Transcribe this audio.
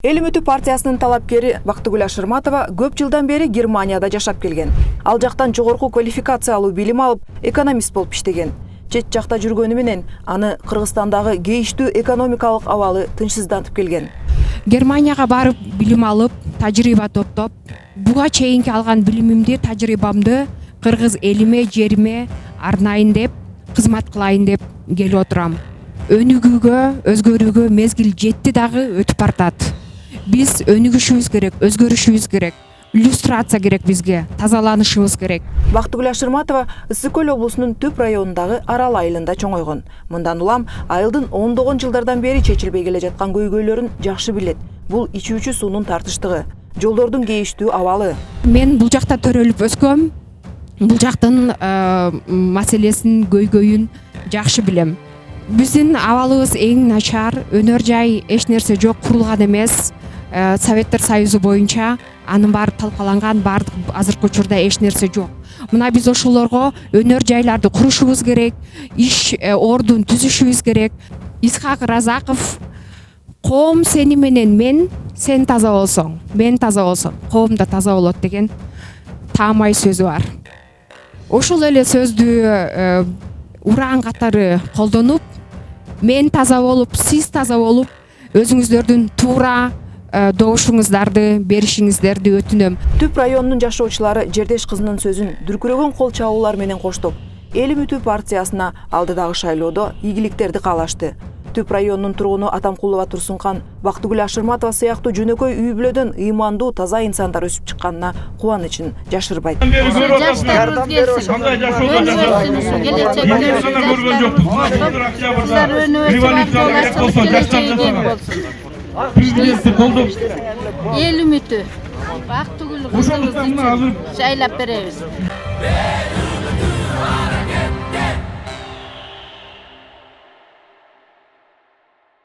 Эл үмүтү партиясынын талапкери Бактыгүл Ашырматова көп жылдан бери Германияда жашап келген. Ал жактан жогорку квалификациялуу билим алып, экономист болуп иштеген. Чет жакта жүргөнү менен аны Кыргызстандагы кейиштүү экономикалык абалы тынчсыздантып келген. Германияга барып билим алып, тажрыйба топтоп, буга чейинки алган билимимди, тажрыйбамды кыргыз элиме, жериме арнайын деп, кызмат кылайын деп келип отурам. Өнүгүүгө, өзгөрүүгө мезгил жетти дагы өтүп бартат. Биз өнүгүшүбүз керек, өзгөрүшүбүз керек, иллюстрация керек бизге, тазаланышыбыз керек. Бактыгүл Ашырматова Ысык Көл облусунун Түп районундагы Арал айылында чоңойгон. Мындан улам айылдын ондогон жылдардан бери чечилбей келе жаткан көйгөйлөрүн жакшы билет. Бул ичүүчү суунун тартыштыгы, жолдордун кейиштүү абалы. Мен бул жакта төрөлүп өскөм. Бул жактын маселесин, көйгөйүн жакшы билем. Биздин абалыбыз эң начар, өнөр жай эч нерсе жок, курулган эмес. Советтер Союзу боюнча анын баары талкаланган, баардык азыркы учурда эч нерсе жок. Мына биз ошолорго өнөр жайларды курушубуз керек, иш ордун түзүшүбүз керек. Исхак Разаков коом сени менен мен, сен таза болсоң, мен таза болсом, коом да таза болот деген таамай сөзү бар. Ошол эле сөздү ураан катары колдонуп, мен таза болуп, сиз таза болуп, өзүңүздөрдүн туура добушуңуздарды беришиңиздерди өтүнөм. Түп районунун жашоочулары жердеш кызынын сөзүн дүркүрөгөн кол чабуулар менен коштоп, Эл үмүтү партиясына алдыдагы шайлоодо ийгиликтерди каалашты. Түп районунун тургуну Атамкулова Турсункан Бактыгүл Ашырматова сыяктуу жөнөкөй үй бүлөдөн ыймандуу, таза инсандар өсүп чыкканына кубанычын жашырбайт. Эл үмүтү Бактыгүл кызыбызды шайлап беребиз.